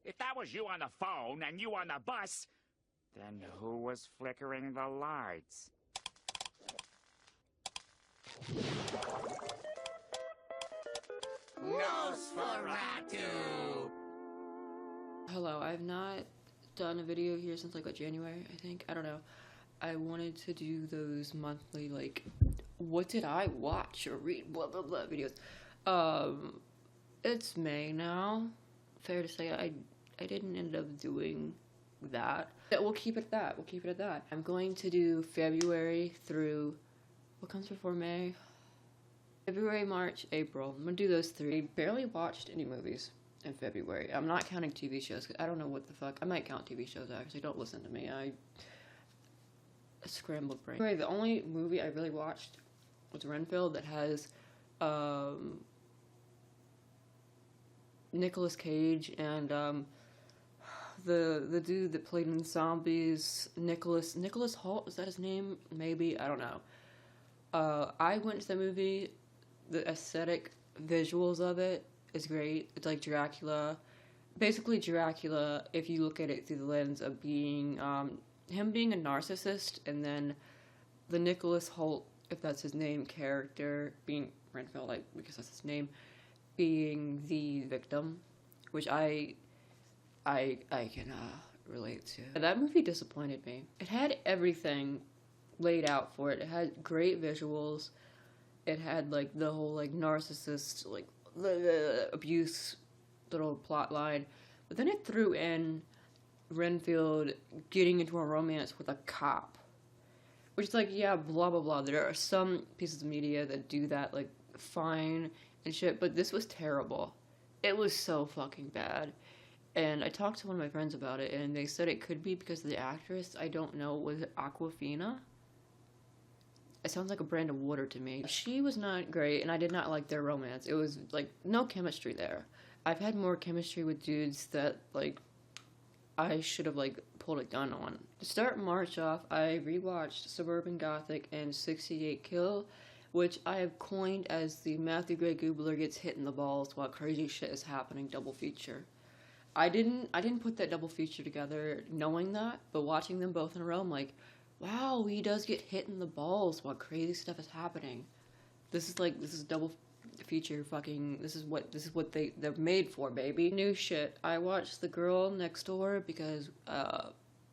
If that was you on the phone and you on the bus, then who was flickering the lights? Nosferatu! Hello, I've not done a video here since like January, I think. I don't know. I wanted to do those monthly, like, what did I watch or read, blah blah blah videos. It's May now. Fair to say I didn't end up doing that. We'll keep it at that. We'll keep it at that. I'm going to do February through, what comes before May? February, March, April. I'm gonna do those three. I barely watched any movies in February. I'm not counting TV shows. I don't know what the fuck. I might count TV shows actually. Don't listen to me. I scrambled brain. Anyway, the only movie I really watched was Renfield that has Nicolas Cage and the dude that played in Zombies, Nicholas Hoult, is that his name? Maybe, I don't know. I went to the movie. The aesthetic visuals of it is great. It's like Dracula. Basically Dracula, if you look at it through the lens of being, him being a narcissist, and then the Nicholas Hoult, if that's his name, character, being Renfield, like, because that's his name, being the victim, which I can relate to. That movie disappointed me. It had everything laid out for it. It had great visuals. It had like the whole like narcissist like abuse little plot line, but then it threw in Renfield getting into a romance with a cop, which is like, yeah, blah blah blah. There are some pieces of media that do that like fine and shit, but this was terrible. It was so fucking bad. And I talked to one of my friends about it, and they said it could be because of the actress. I don't know. Was it Aquafina? It sounds like a brand of water to me. She was not great, and I did not like their romance. It was, like, no chemistry there. I've had more chemistry with dudes that, like, I should have, like, pulled a gun on. To start March off, I rewatched Suburban Gothic and 68 Kill, which I have coined as the Matthew Gray Gubler gets hit in the balls while crazy shit is happening double feature. I didn't put that double feature together knowing that, but watching them both in a row, I'm like, wow, he does get hit in the balls while crazy stuff is happening. This is double feature fucking, this is what they're made for, baby. New shit. I watched The Girl Next Door because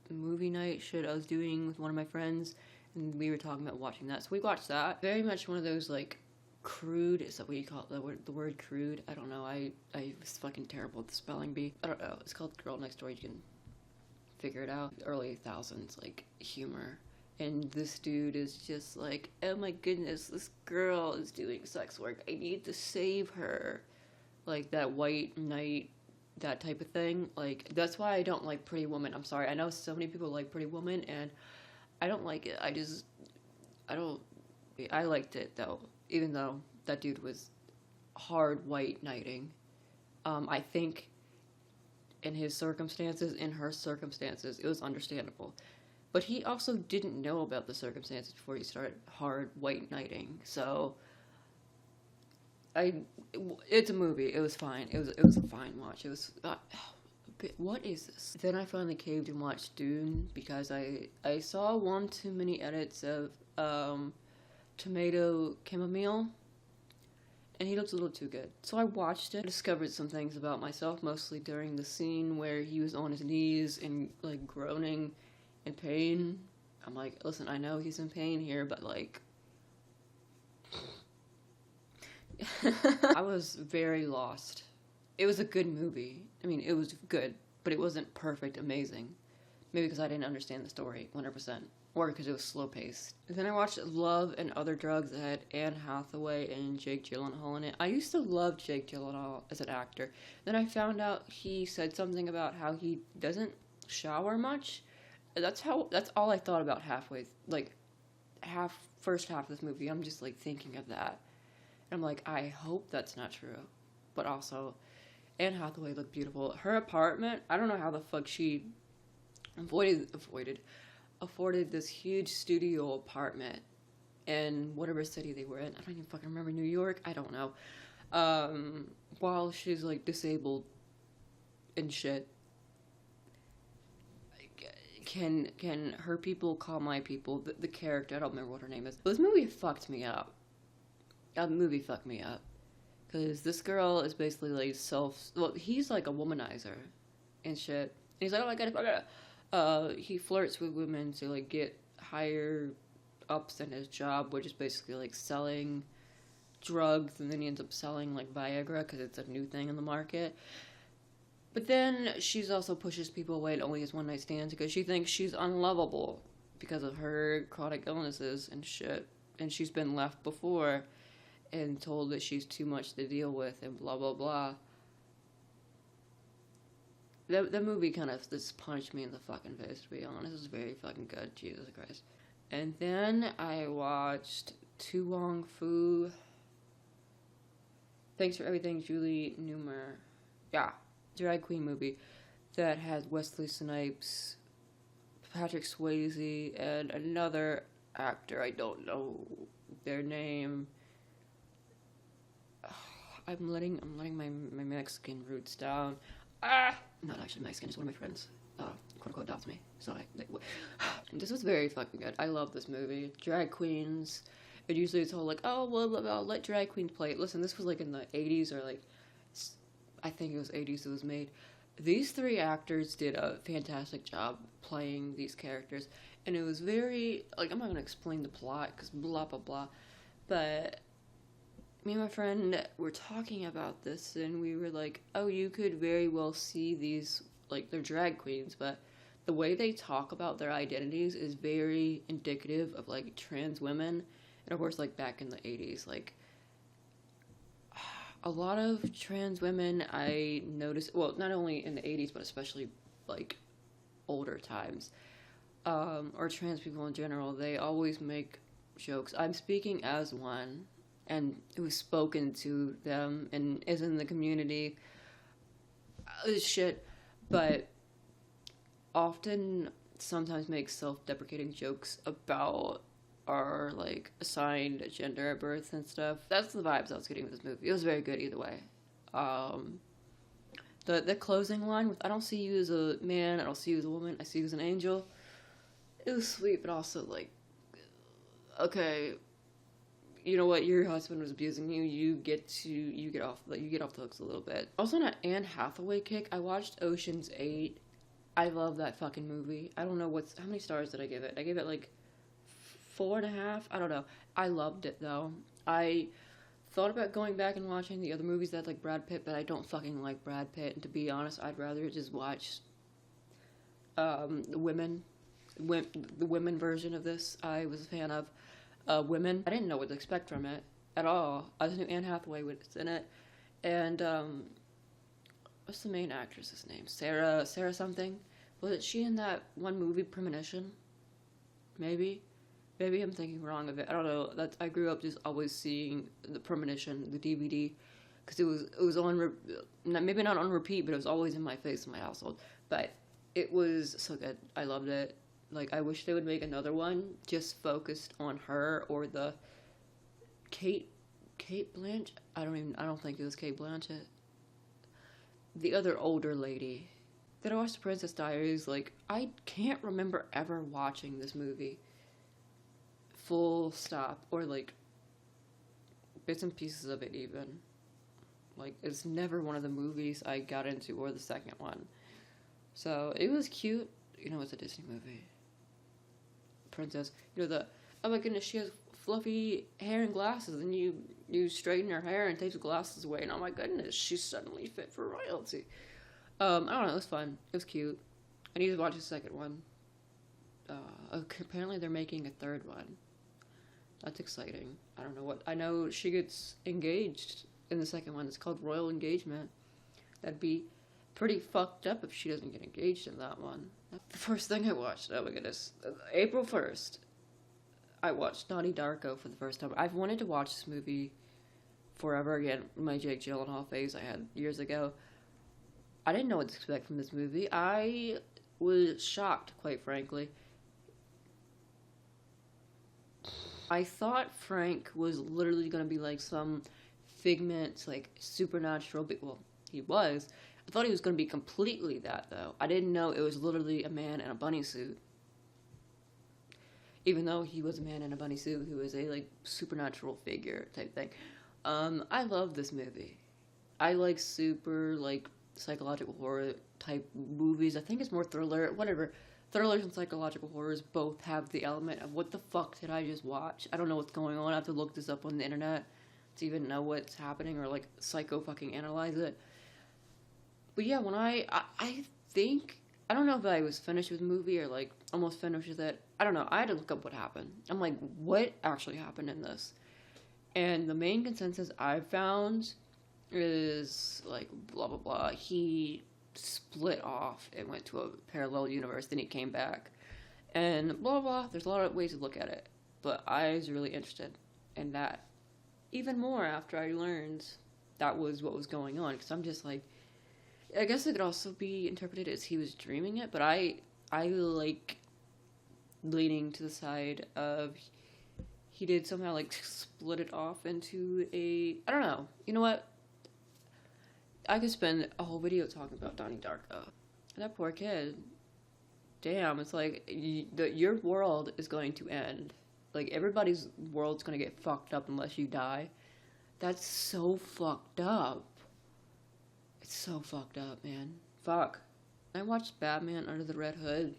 movie night shit I was doing with one of my friends, and we were talking about watching that. So we watched that. Very much one of those like crude, is that what you call it? The word crude? I don't know. I was fucking terrible at the spelling bee. I don't know. It's called Girl Next Door. You can figure it out. Early thousands, like, humor. And this dude is just like, oh my goodness, this girl is doing sex work. I need to save her. Like, that white knight, that type of thing. Like, that's why I don't like Pretty Woman. I'm sorry. I know so many people like Pretty Woman, and I don't like it. I liked it, though. Even though that dude was hard white knighting. I think in his circumstances, in her circumstances, it was understandable. But he also didn't know about the circumstances before he started hard white knighting. So, it's a movie. It was fine. It was a fine watch. It was, what is this? Then I finally caved and watched Dune because I saw one too many edits of, Tomato Chamomile, and he looked a little too good. So I watched it. I discovered some things about myself, mostly during the scene where he was on his knees and, like, groaning in pain. I'm like, listen, I know he's in pain here, but, like, I was very lost. It was a good movie. I mean, it was good, but it wasn't perfect, amazing. Maybe because I didn't understand the story 100%. Or because it was slow-paced. Then I watched Love and Other Drugs that had Anne Hathaway and Jake Gyllenhaal in it. I used to love Jake Gyllenhaal as an actor. Then I found out he said something about how he doesn't shower much. That's all I thought about halfway, like, first half of this movie. I'm just, like, thinking of that. And I'm like, I hope that's not true. But also, Anne Hathaway looked beautiful. Her apartment, I don't know how the fuck she afforded this huge studio apartment in whatever city they were in. I don't even fucking remember. New York? I don't know. While she's, like, disabled and shit. can her people call my people? The character, I don't remember what her name is. But this movie fucked me up. That movie fucked me up. Because this girl is basically like well, he's like a womanizer and shit. And he's like, oh, I gotta, he flirts with women to like get higher ups in his job, which is basically like selling drugs, and then he ends up selling like Viagra because it's a new thing in the market. But then she's also pushes people away and only has one night stands because she thinks she's unlovable because of her chronic illnesses and shit. And she's been left before and told that she's too much to deal with and blah blah blah. That movie kind of just punched me in the fucking face, to be honest. It was very fucking good, Jesus Christ. And then I watched Tu Wong Fu. Thanks for Everything, Julie Newmar. Yeah, drag queen movie that has Wesley Snipes, Patrick Swayze, and another actor. I don't know their name. I'm letting my Mexican roots down. Not actually Mexican, it's one of my friends. Quote unquote adopts me. So this was very fucking good. I love this movie. Drag queens. It usually is all like, oh, well, let drag queens play it. Listen, this was like in the 80s or like, I think it was 80s it was made. These three actors did a fantastic job playing these characters. And it was very, like, I'm not going to explain the plot because blah, blah, blah. But me and my friend were talking about this and we were like, oh, you could very well see these, like, they're drag queens, but the way they talk about their identities is very indicative of, like, trans women. And of course, like, back in the 80s, like, a lot of trans women I noticed, well, not only in the 80s, but especially, like, older times, or trans people in general, they always make jokes. I'm speaking as one, and it was spoken to them, and is in the community, shit, but often sometimes make self-deprecating jokes about our, like, assigned gender at birth and stuff. That's the vibes I was getting with this movie. It was very good either way. The closing line with, I don't see you as a man, I don't see you as a woman, I see you as an angel. It was sweet, but also, like, okay, you know what, your husband was abusing you, you get off the hooks a little bit. Also on an Anne Hathaway kick, I watched Ocean's 8. I love that fucking movie. I don't know how many stars did I give it? I gave it, like, 4.5. I don't know. I loved it though. I thought about going back and watching the other movies that had, like, Brad Pitt, but I don't fucking like Brad Pitt. And to be honest, I'd rather just watch the women version of this. I was a fan of Women. I didn't know what to expect from it at all. I just knew Anne Hathaway was in it, and what's the main actress's name? Sarah something. Was it she in that one movie, Premonition? Maybe I'm thinking wrong of it. I don't know. I grew up just always seeing the Premonition, the DVD, because it was on, maybe not on repeat, but it was always in my face in my household. But it was so good. I loved it. Like, I wish they would make another one just focused on her or the Kate Blanchett. I don't think it was Kate Blanchett. The other older lady. Did I watch The Princess Diaries? Like, I can't remember ever watching this movie. Full stop. Or, like, bits and pieces of it even. Like, it's never one of the movies I got into or the second one. So, it was cute. You know, it's a Disney movie. Princess. You know, oh my goodness, she has fluffy hair and glasses, and you straighten her hair and take the glasses away, and oh my goodness, she's suddenly fit for royalty. I don't know, it was fun. It was cute. I need to watch the second one. Apparently they're making a third one. That's exciting. I don't know what. I know she gets engaged in the second one. It's called Royal Engagement. That'd be pretty fucked up if she doesn't get engaged in that one. The first thing I watched, oh my goodness, April 1st, I watched Donnie Darko for the first time. I've wanted to watch this movie forever again, my Jake Gyllenhaal phase I had years ago. I didn't know what to expect from this movie. I was shocked, quite frankly. I thought Frank was literally going to be like some figment, like supernatural, well, he was, I thought he was going to be completely that, though. I didn't know it was literally a man in a bunny suit. Even though he was a man in a bunny suit who was a, like, supernatural figure type thing. I love this movie. I like super, like, psychological horror type movies. I think it's more thriller, whatever. Thrillers and psychological horrors both have the element of what the fuck did I just watch? I don't know what's going on. I have to look this up on the internet to even know what's happening or, like, psycho fucking analyze it. But yeah, when I think, I don't know if I was finished with the movie or, like, almost finished with it. I don't know. I had to look up what happened. I'm like, what actually happened in this? And the main consensus I found is, like, blah, blah, blah. He split off and went to a parallel universe, then he came back. And blah, blah, blah. There's a lot of ways to look at it. But I was really interested in that. Even more after I learned that was what was going on. Because I'm just like, I guess it could also be interpreted as he was dreaming it. But I like leaning to the side of he did somehow, like, split it off into a, I don't know. You know what? I could spend a whole video talking about Donnie Darko. That poor kid. Damn, it's like, your world is going to end. Like, everybody's world's gonna get fucked up unless you die. That's so fucked up. It's so fucked up, man. Fuck. I watched Batman Under the Red Hood.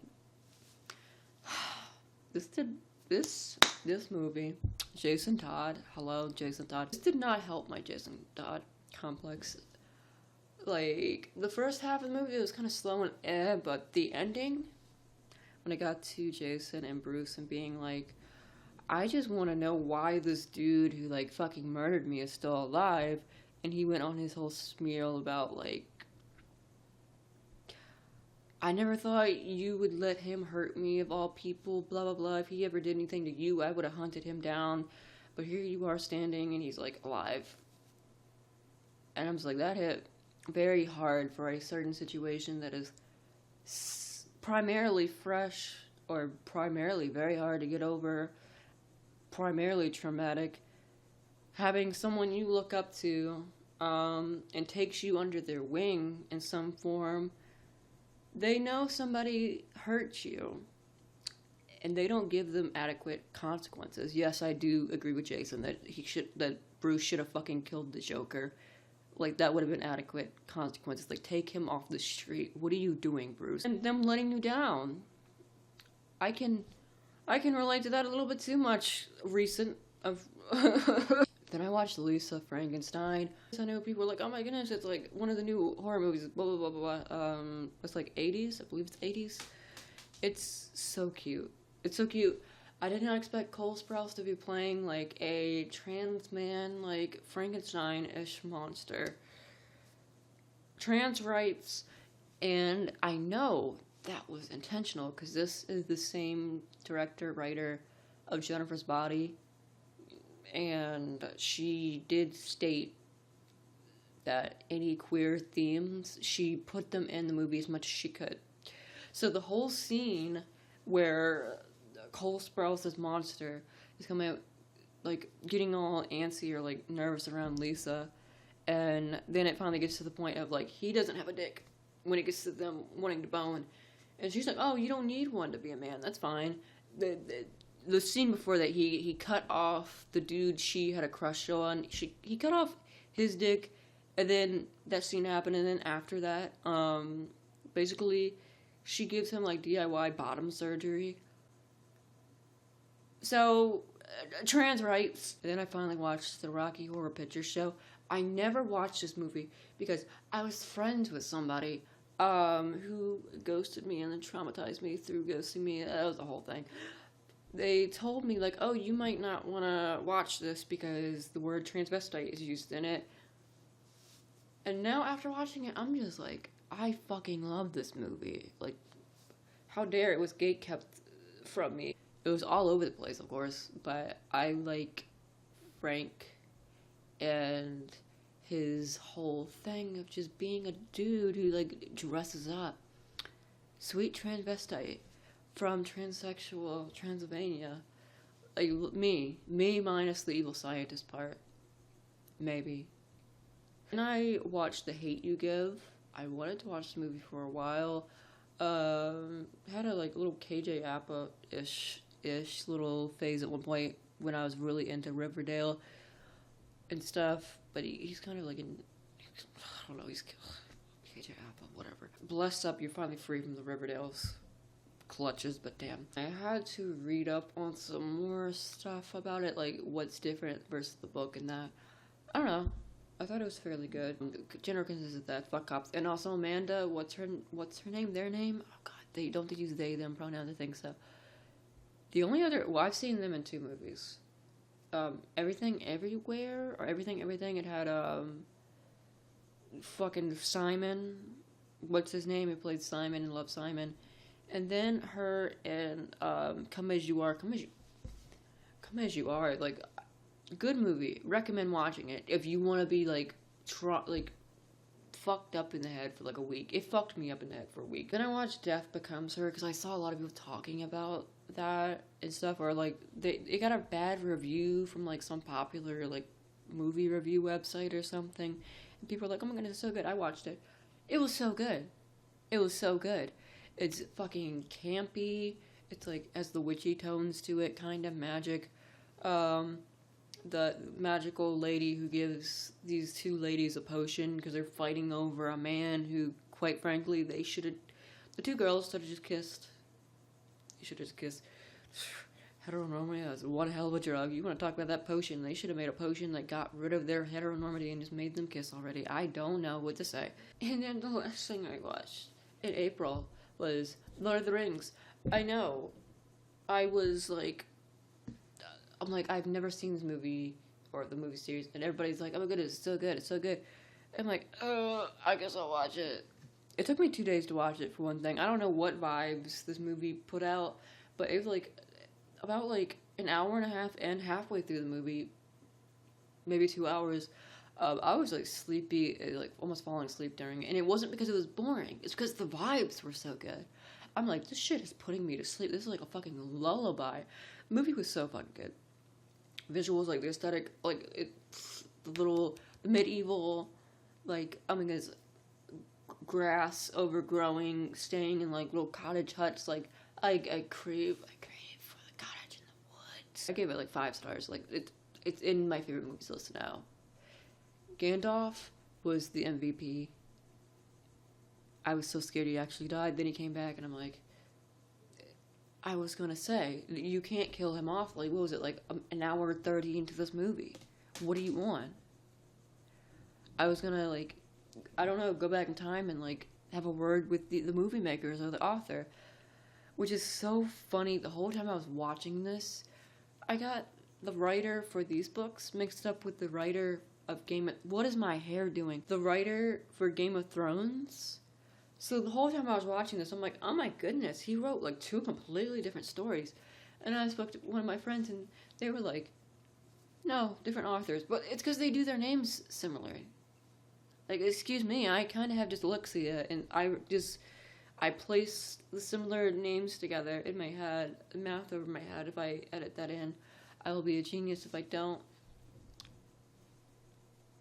This movie, Jason Todd, hello, Jason Todd. This did not help my Jason Todd complex. Like, the first half of the movie was kind of slow and but the ending, when it got to Jason and Bruce and being like, I just want to know why this dude who, like, fucking murdered me is still alive, and he went on his whole spiel about, like, I never thought you would let him hurt me of all people, blah, blah, blah. If he ever did anything to you, I would have hunted him down. But here you are standing, and he's, like, alive. And I'm just like, that hit very hard for a certain situation that is primarily fresh, or primarily very hard to get over, primarily traumatic. Having someone you look up to, and takes you under their wing in some form, they know somebody hurt you, and they don't give them adequate consequences. Yes, I do agree with Jason that Bruce should have fucking killed the Joker. Like, that would have been adequate consequences. Like, take him off the street. What are you doing, Bruce? And them letting you down. I can relate to that a little bit too much. Recent of. Then I watched Lisa Frankenstein. I know people were like, oh my goodness, it's like one of the new horror movies, blah, blah, blah, blah, blah. It's like 80s, I believe it's 80s. It's so cute. It's so cute. I did not expect Cole Sprouse to be playing, like, a trans man, like, Frankenstein-ish monster. Trans rights, and I know that was intentional, because this is the same director, writer of Jennifer's Body. And she did state that any queer themes, she put them in the movie as much as she could. So the whole scene where Cole Sprouse's monster is coming out, like, getting all antsy or, like, nervous around Lisa, and then it finally gets to the point of, like, he doesn't have a dick when it gets to them wanting to bone. And she's like, oh, you don't need one to be a man, that's fine. The scene before that, he cut off the dude she had a crush on. He cut off his dick, and then that scene happened, and then after that, basically, she gives him, like, DIY bottom surgery. So, trans rights. Then I finally watched the Rocky Horror Picture Show. I never watched this movie because I was friends with somebody who ghosted me and then traumatized me through ghosting me. That was the whole thing. They told me, like, oh, you might not want to watch this because the word transvestite is used in it. And now, after watching it, I'm just like, I fucking love this movie. Like, how dare it was gatekept from me. It was all over the place, of course, but I like Frank and his whole thing of just being a dude who, like, dresses up. Sweet transvestite. From transsexual Transylvania. Like, me minus the evil scientist part. Maybe. And I watched The Hate U Give. I wanted to watch the movie for a while. Had a like little KJ Appa ish little phase at one point when I was really into Riverdale and stuff. But he's kind of like I don't know, he's KJ Appa, whatever. Blessed up, you're finally free from the Riverdale's clutches, but damn. I had to read up on some more stuff about it, like what's different versus the book and that. I don't know. I thought it was fairly good. General consensus is that fuck cops. And also Amanda, what's her name? Their name? Oh god, they use they, them pronouns, I think so. The only other, well, I've seen them in 2 movies. Everything Everywhere, or Everything Everything, it had, fucking Simon, what's his name? He played Simon and Love Simon. And then her and, Come As You Are, like, good movie. Recommend watching it if you want to be like fucked up in the head for like a week. It fucked me up in the head for a week. Then I watched Death Becomes Her because I saw a lot of people talking about that and stuff, or like it got a bad review from like some popular like movie review website or something. And people were like, "Oh my goodness, it's so good." I watched it. It was so good. It's fucking campy. It's like has the witchy tones to it, kind of magic. The magical lady who gives these 2 ladies a potion because they're fighting over a man who, quite frankly, the 2 girls should have just kissed. You should have just kissed. Heteronormity is one hell of a drug. You want to talk about that potion? They should have made a potion that got rid of their heteronormity and just made them kiss already. I don't know what to say. And then the last thing I watched in April was Lord of the Rings. I know. I was like, I'm like, I've never seen this movie or the movie series, and everybody's like, oh my goodness, it's so good. I'm like, I guess I'll watch it. It took me 2 days to watch it, for one thing. I don't know what vibes this movie put out, but it was like about like an hour and a half, and halfway through the movie, maybe 2 hours, I was like sleepy, like almost falling asleep during it, and it wasn't because it was boring. It's because the vibes were so good. I'm like, this shit is putting me to sleep. This is like a fucking lullaby. The movie was so fucking good. Visuals, like the aesthetic, like the medieval, like, I mean, there's grass overgrowing, staying in like little cottage huts. Like, I crave for the cottage in the woods. I gave it like 5 stars. Like, it's in my favorite movies list now. Gandalf was the MVP. I was so scared he actually died. Then he came back, and I'm like, I was gonna say, you can't kill him off. Like, what was it, like an hour 30 into this movie? What do you want? I was gonna, like, I don't know, go back in time and, like, have a word with the movie makers or the author. Which is so funny. The whole time I was watching this, I got the writer for these books mixed up with the writer of what is my hair doing? The writer for Game of Thrones. So the whole time I was watching this, I'm like, oh my goodness, he wrote like 2 completely different stories. And I spoke to one of my friends, and they were like, no, different authors. But it's because they do their names similarly. Like, excuse me, I kind of have dyslexia, and I place the similar names together in my head, math over my head. If I edit that in, I will be a genius. If I don't,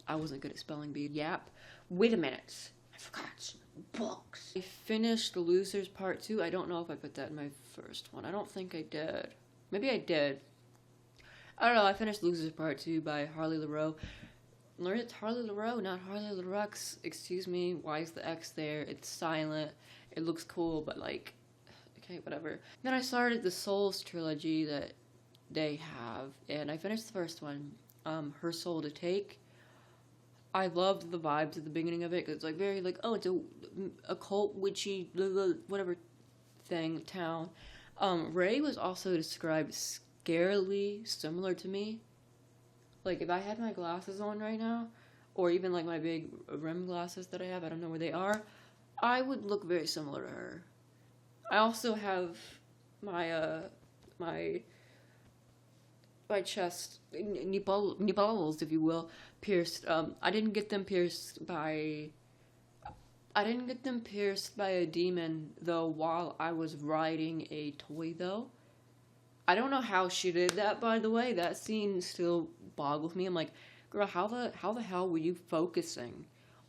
I wasn't good at spelling bee. Yap. Wait a minute. I forgot. Books. I finished Losers Part 2. I don't know if I put that in my first one. I don't think I did. Maybe I did. I don't know. I finished Losers Part 2 by Harley LaRoe. Learn it's Harley LaRoe, not Harley LaRux. Excuse me. Why is the X there? It's silent. It looks cool, but like, okay, whatever. Then I started the Souls trilogy that they have, and I finished the first one, Her Soul to Take. I loved the vibes at the beginning of it, because it's like very like, oh, it's a occult, witchy, blah, blah, whatever thing, town. Ray was also described scarily similar to me. Like, if I had my glasses on right now, or even like my big rim glasses that I have, I don't know where they are, I would look very similar to her. I also have my chest, nipples, if you will, pierced. I didn't get them pierced by a demon, though, while I was riding a toy, though. I don't know how she did that, by the way. That scene still boggles me. I'm like, girl, how the hell were you focusing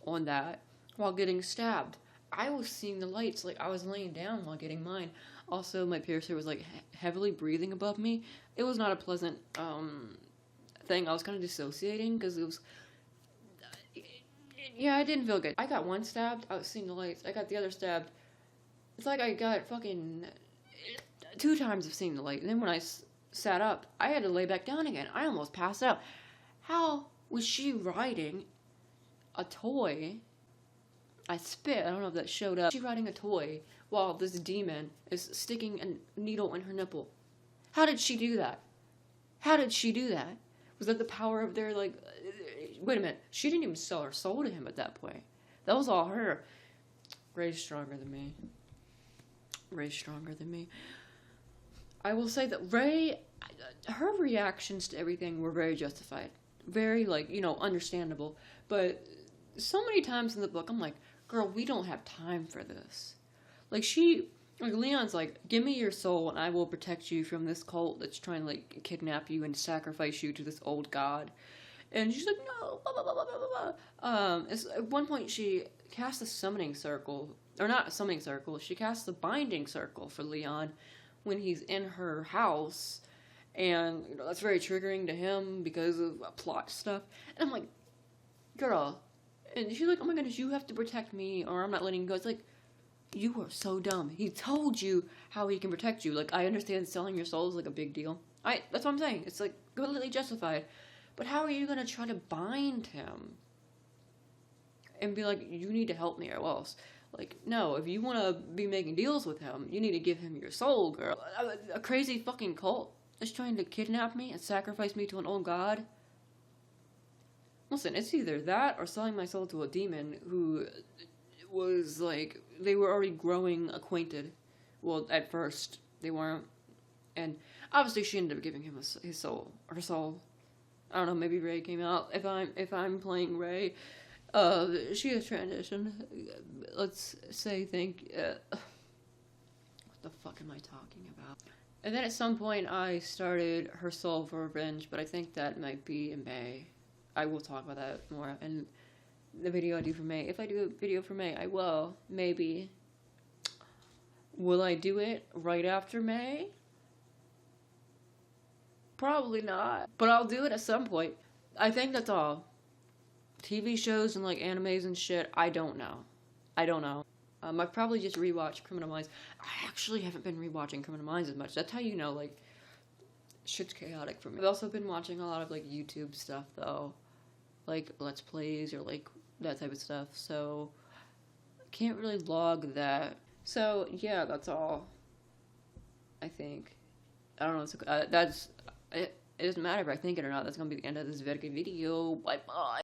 on that while getting stabbed. I was seeing the lights, like I was laying down while getting mine. Also, my piercer was like heavily breathing above me. It was not a pleasant thing. I was kind of dissociating because it was. Yeah, I didn't feel good. I got one stabbed. I was seeing the lights. I got the other stabbed. It's like I got fucking 2 times of seeing the light. And then when I sat up, I had to lay back down again. I almost passed out. How was she riding a toy? I spit. I don't know if that showed up. She riding a toy while this demon is sticking a needle in her nipple. How did she do that? How did she do that? Was that the power of their, like... Wait a minute. She didn't even sell her soul to him at that point. That was all her. Ray's stronger than me. Ray's stronger than me. I will say that Ray... Her reactions to everything were very justified. Very, like, you know, understandable. But so many times in the book, I'm like, girl, we don't have time for this. Like, Leon's like, give me your soul and I will protect you from this cult that's trying to, like, kidnap you and sacrifice you to this old god. And she's like, no, blah, blah, blah, blah, blah, blah. At one point, she cast a summoning circle, or not a summoning circle, she cast a binding circle for Leon when he's in her house. And, you know, that's very triggering to him because of plot stuff. And I'm like, girl. And she's like, oh my goodness, you have to protect me or I'm not letting you go. It's like, you are so dumb. He told you how he can protect you. Like, I understand selling your soul is like a big deal. That's what I'm saying. It's like completely justified. But how are you going to try to bind him? And be like, you need to help me or else. Like, no, if you want to be making deals with him, you need to give him your soul, girl. A crazy fucking cult is trying to kidnap me and sacrifice me to an old god. Listen, it's either that or selling my soul to a demon who was like, they were already growing acquainted. Well, at first, they weren't. And obviously she ended up giving him his soul, her soul. I don't know, maybe Ray came out. If I'm playing Ray, she has transitioned. Let's say what the fuck am I talking about? And then at some point I started Her Soul for Revenge, but I think that might be in May. I will talk about that more in the video I do for May. If I do a video for May, I will. Maybe. Will I do it right after May? Probably not. But I'll do it at some point. I think that's all. TV shows and like animes and shit, I don't know. I've probably just rewatched Criminal Minds. I actually haven't been rewatching Criminal Minds as much. That's how you know, like, shit's chaotic for me. I've also been watching a lot of, like, YouTube stuff, though. Like, Let's Plays or, like, that type of stuff. So, I can't really log that. So, yeah, that's all. I think. I don't know. It doesn't matter if I think it or not. That's gonna be the end of this video. Bye-bye.